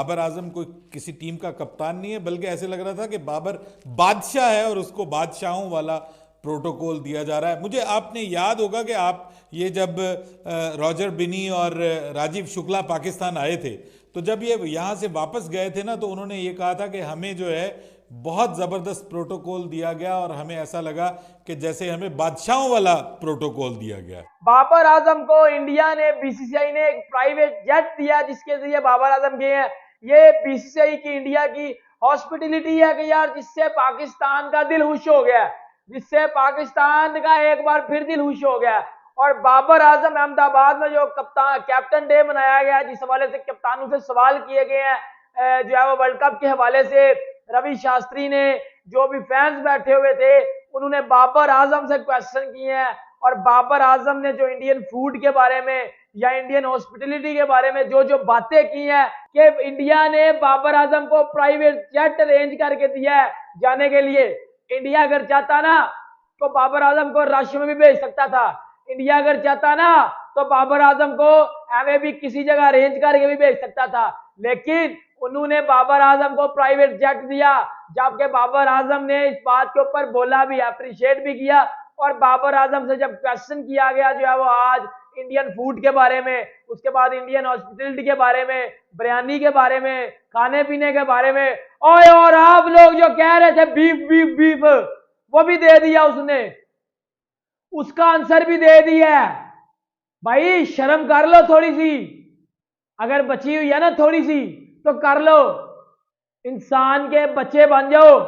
बाबर आजम कोई किसी टीम का कप्तान नहीं है, बल्कि ऐसे लग रहा था कि बाबर बादशाह है और उसको बादशाहों वाला प्रोटोकॉल दिया जा रहा है। मुझे आपने याद होगा कि आप ये जब रॉजर बिनी और राजीव शुक्ला पाकिस्तान आए थे, तो जब ये यहाँ से वापस गए थे ना, तो उन्होंने ये कहा था कि हमें जो है बहुत ज़बरदस्त प्रोटोकॉल दिया गया और हमें ऐसा लगा कि जैसे हमें बादशाहों वाला प्रोटोकॉल दिया गया। बाबर आजम को इंडिया ने, बीसीसीआई ने एक प्राइवेट जेट दिया जिसके जरिए बाबर आजम गए हैं। ये बीसीसीआई की, इंडिया की हॉस्पिटलिटी है कि यार, जिससे पाकिस्तान का दिल खुश हो गया, जिससे पाकिस्तान का एक बार फिर दिल खुश हो गया। और बाबर आजम अहमदाबाद में जो कैप्टन डे मनाया गया, जिस हवाले से कप्तानों से सवाल किए गए हैं, जो है वो वर्ल्ड कप के हवाले से रवि शास्त्री ने, जो भी फैंस बैठे हुए थे, उन्होंने बाबर आजम से क्वेश्चन किए हैं। और बाबर आजम ने जो इंडियन फूड के बारे में या इंडियन हॉस्पिटलिटी के बारे में जो जो बातें की हैं, कि इंडिया ने बाबर आजम को प्राइवेट जेट अरेंज करके दिया है जाने के लिए। इंडिया अगर चाहता ना तो बाबर आजम को रश में भी भेज सकता था। इंडिया अगर चाहता ना तो बाबर आजम को एवं भी किसी जगह अरेंज करके भी भेज सकता था, लेकिन उन्होंने बाबर आजम को प्राइवेट जेट दिया। जबकि बाबर आजम ने इस बात के ऊपर बोला भी, अप्रिशिएट भी किया। और बाबर आजम से जब क्वेश्चन किया गया जो है वो आज इंडियन फूड के बारे में, उसके बाद इंडियन हॉस्पिटलिटी के बारे में, बिरयानी के बारे में, खाने पीने के बारे में, और आप लोग जो कह रहे थे बीफ बीफ बीफ, वो भी दे दिया उसने, उसका आंसर भी दे दिया। भाई शर्म कर लो थोड़ी सी, अगर बची हुई है ना थोड़ी सी तो कर लो, इंसान के बच्चे बन जाओ।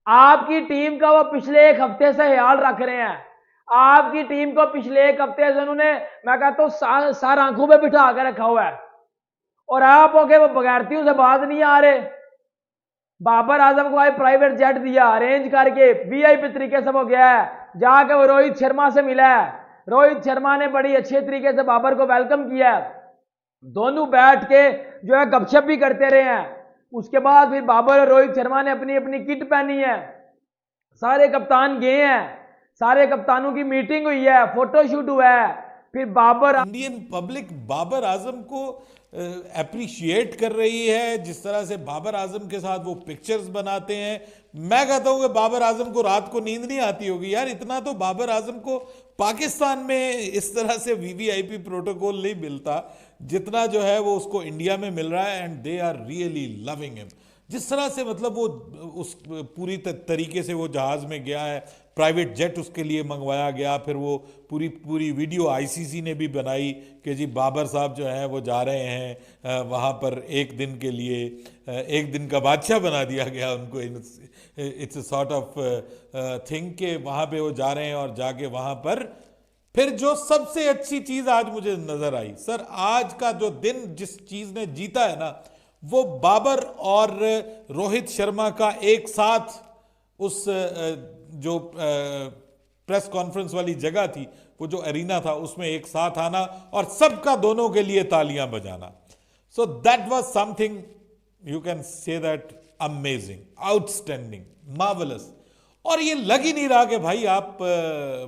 आपकी टीम का वो पिछले एक हफ्ते से ख्याल रख रहे हैं। आपकी टीम को पिछले एक हफ्ते से उन्होंने, मैं कहता हूं, सार आंखों पे बिठा कर रखा हुआ है, और आप होके वो बगैरतियों से बात नहीं आ रहे। बाबर आजम को आज प्राइवेट जेट दिया, अरेंज करके वीआईपी तरीके से वो गया है, जाके वो रोहित शर्मा से मिला है। रोहित शर्मा ने बड़ी अच्छे तरीके से बाबर को वेलकम किया है, दोनों बैठ के जो है गपशप भी करते रहे हैं। उसके बाद फिर बाबर और रोहित शर्मा ने अपनी अपनी किट पहनी है, सारे कप्तान गए हैं, सारे कप्तानों की मीटिंग हुई है, फोटोशूट हुआ है। फिर बाबर, इंडियन पब्लिक बाबर आजम को अप्रिशिएट कर रही है, जिस तरह से बाबर आजम के साथ वो पिक्चर्स बनाते हैं। मैं कहता हूं कि बाबर आजम को रात को नींद नहीं आती होगी यार, इतना तो बाबर आजम को पाकिस्तान में इस तरह से वीवीआईपी प्रोटोकॉल नहीं मिलता जितना जो है वो उसको इंडिया में मिल रहा है। And they are really loving him, जिस तरह से मतलब वो उस पूरी तरीके से वो जहाज में गया है, प्राइवेट जेट उसके लिए मंगवाया गया, फिर वो पूरी वीडियो आईसीसी ने भी बनाई कि जी बाबर साहब जो हैं वो जा रहे हैं वहाँ पर एक दिन के लिए, एक दिन का बादशाह बना दिया गया उनको। It's a sort of thing के वहाँ पे वो जा रहे हैं, और जाके वहाँ पर फिर जो सबसे अच्छी चीज़ आज मुझे नज़र आई सर, आज का जो दिन जिस चीज़ ने जीता है ना, वो बाबर और रोहित शर्मा का एक साथ उस जो प्रेस कॉन्फ्रेंस वाली जगह थी, वो जो एरिना था, उसमें एक साथ आना और सबका दोनों के लिए तालियां बजाना। So that was something, you can say that, amazing, outstanding, marvellous. और ये लग ही नहीं रहा कि भाई आप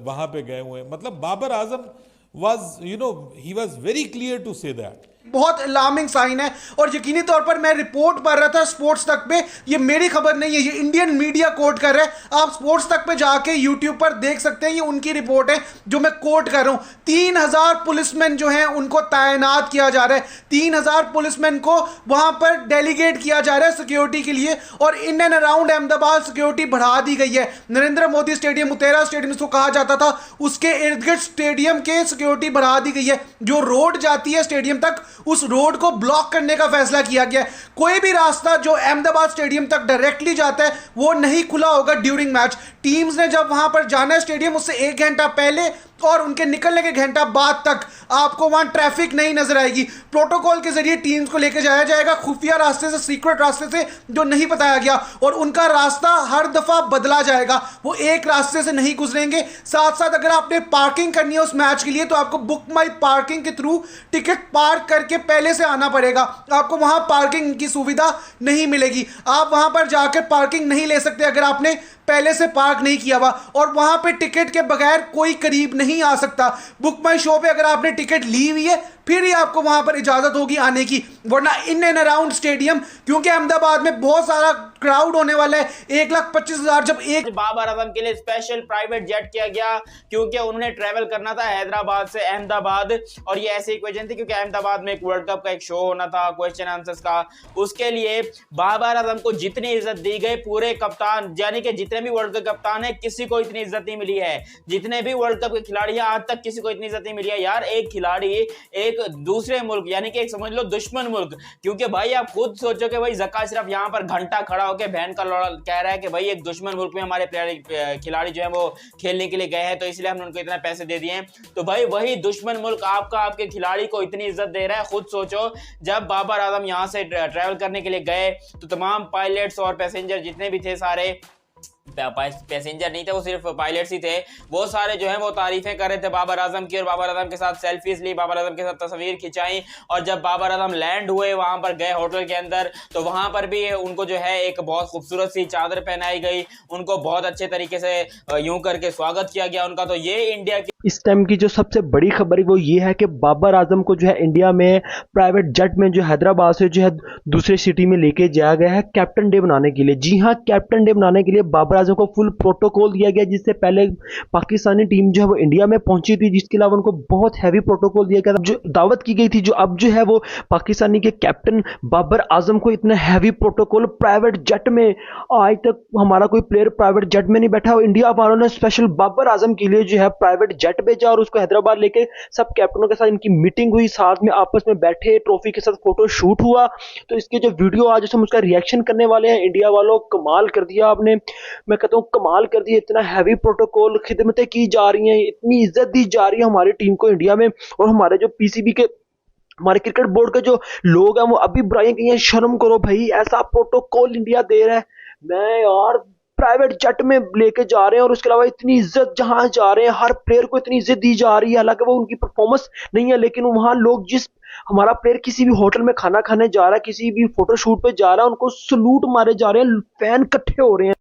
वहां पे गए हुए। मतलब Babar Azam was, you know, he was very clear to say that. बहुत अलार्मिंग साइन है। और यकीनी तौर पर मैं रिपोर्ट पढ़ रहा था स्पोर्ट्स तक पे, ये मेरी खबर नहीं है, ये इंडियन मीडिया कोट कर रहा है। आप स्पोर्ट्स तक पे जाके यूट्यूब पर देख सकते हैं, ये उनकी रिपोर्ट है जो मैं कोट कर रहा हूं। 3000 पुलिसमैन जो हैं उनको तैनात किया जा रहा है, 3000 पुलिसमैन को वहां पर डेलीगेट किया जा रहा है सिक्योरिटी के लिए। और in and around Ahmedabad security बढ़ा दी गई है। नरेंद्र मोदी स्टेडियम, मुतेरा स्टेडियम इसको कहा जाता था, उसके इर्द गिर्द स्टेडियम के सिक्योरिटी बढ़ा दी गई है। जो रोड जाती है स्टेडियम तक, उस रोड को ब्लॉक करने का फैसला किया गया है। कोई भी रास्ता जो अहमदाबाद स्टेडियम तक डायरेक्टली जाता है वो नहीं खुला होगा ड्यूरिंग मैच। टीम्स ने जब वहां पर जाना है स्टेडियम, उससे 1 घंटा पहले और उनके निकलने के घंटा बाद तक आपको वहां ट्रैफिक नहीं नजर आएगी। प्रोटोकॉल के जरिए टीम्स को लेकर जाया जाएगा खुफिया रास्ते से, सीक्रेट रास्ते से जो नहीं बताया गया, और उनका रास्ता हर दफा बदला जाएगा, वो एक रास्ते से नहीं गुजरेंगे। साथ साथ अगर आपने पार्किंग करनी है उस मैच के लिए तो आपको बुक माई पार्किंग के थ्रू टिकट पार्क करके पहले से आना पड़ेगा। आपको वहां पार्किंग की सुविधा नहीं मिलेगी, आप वहां पर जाकर पार्किंग नहीं ले सकते अगर आपने पहले से पार्क नहीं किया हुआ। और वहां पे टिकट के बगैर कोई करीब नहीं आ सकता। बुक माई शो पे अगर आपने टिकट ली हुई है फिर ही आपको वहां पर इजाजत होगी आने की, वरना इन एंड अराउंड स्टेडियम, क्योंकि अहमदाबाद में बहुत सारा क्राउड होने वाला है, 1,25,000 जब एक बाबर आजम के लिए स्पेशल प्राइवेट जेट किया गया क्योंकि उन्होंने ट्रेवल करना था हैदराबाद से अहमदाबाद, और ये ऐसी इक्वेशन थी क्योंकि अहमदाबाद में एक वर्ल्ड कप का एक शो होना था, क्वेश्चन आंसर्स का, उसके लिए बाबर आजम को जितनी इज्जत दी गई, पूरे कप्तान यानी कि जितने भी वर्ल्ड कप कप्तान है किसी को इतनी इज्जत नहीं मिली है, जितने भी वर्ल्ड कप के खिलाड़ी हैं आज तक किसी को इतनी इज्जत नहीं मिली है यार। एक खिलाड़ी एक दूसरे मुल्क यानी कि एक समझ लो दुश्मन मुल्क, क्योंकि भाई आप खुद सोचो कि भाई जक्का अशरफ यहाँ पर घंटा खड़ा होकर बहन का लौड़ा कह रहा है कि भाई एक दुश्मन मुल्क में हमारे खिलाड़ी जो है वो खेलने के लिए गए हैं तो इसलिए हमने उनको इतना पैसे दे दिए हैं, तो भाई वही दुश्मन मुल्क आपके खिलाड़ी को इतनी इज्जत दे रहा है। खुद सोचो जब बाबर आजम यहाँ से ट्रैवल करने के लिए गए तो तमाम पायलट्स और पैसेंजर जितने भी थे, सारे पैसेंजर नहीं थे वो सिर्फ पायलट्स ही थे, वो सारे जो है वो तारीफें कर रहे थे बाबर आजम की, और बाबर आजम के साथ सेल्फीज ली, बाबर आजम के साथ तस्वीर खिंचाई, और जब बाबर आजम लैंड हुए वहां पर गए होटल के अंदर तो वहां पर भी उनको जो है एक बहुत खूबसूरत सी चादर पहनाई गई, उनको बहुत अच्छे तरीके से यूं करके स्वागत किया गया उनका। तो ये इंडिया की इस टाइम की जो सबसे बड़ी खबर है वो ये है कि बाबर आजम को जो है इंडिया में प्राइवेट जेट में जो हैदराबाद से जो है दूसरे सिटी में लेके जाया गया है कैप्टन डे मनाने के लिए। जी हाँ, कैप्टन डे मनाने के लिए बाबर आजम को फुल प्रोटोकॉल दिया गया, जिससे पहले पाकिस्तानी टीम जो है वो इंडिया में पहुंची थी, जिसके अलावा उनको बहुत हैवी प्रोटोकॉल दिया गया था, जो दावत की गई थी, जो अब जो है वो पाकिस्तानी के कैप्टन बाबर आजम को इतना हैवी प्रोटोकॉल प्राइवेट जेट में, आज तक हमारा कोई प्लेयर प्राइवेट जेट में नहीं बैठा। इंडिया वालों ने स्पेशल बाबर आजम के लिए जो है प्राइवेट जेट भेजा और उसको हैदराबाद लेके सब कैप्टनों के साथ इनकी मीटिंग हुई, साथ में आपस में बैठे, ट्रॉफी के साथ फोटो शूट हुआ। तो इसके जो वीडियो आज हम उसका रिएक्शन करने वाले हैं। इंडिया वालों कमाल कर दिया आपने, मैं कहता हूँ कमाल कर दिया, इतना हैवी प्रोटोकॉल, खिदमतें की जा रही हैं, इतनी इज्जत दी जा रही है हमारी टीम को इंडिया में। और हमारे जो पीसीबी के हमारे क्रिकेट बोर्ड के जो लोग हैं वो अभी बुराइयां की हैं, शर्म करो भाई, ऐसा प्रोटोकॉल इंडिया दे रहा है। मैं यार प्राइवेट जेट में लेके जा रहे हैं और उसके अलावा इतनी इज्जत जहां जा रहे हैं, हर प्लेयर को इतनी इज्जत दी जा रही है, हालांकि वो उनकी परफॉर्मेंस नहीं है, लेकिन वहां लोग जिस हमारा प्लेयर किसी भी होटल में खाना खाने जा रहा है, किसी भी फोटोशूट पे जा रहा है, उनको सलूट मारे जा रहे हैं, फैन इकट्ठे हो रहे हैं।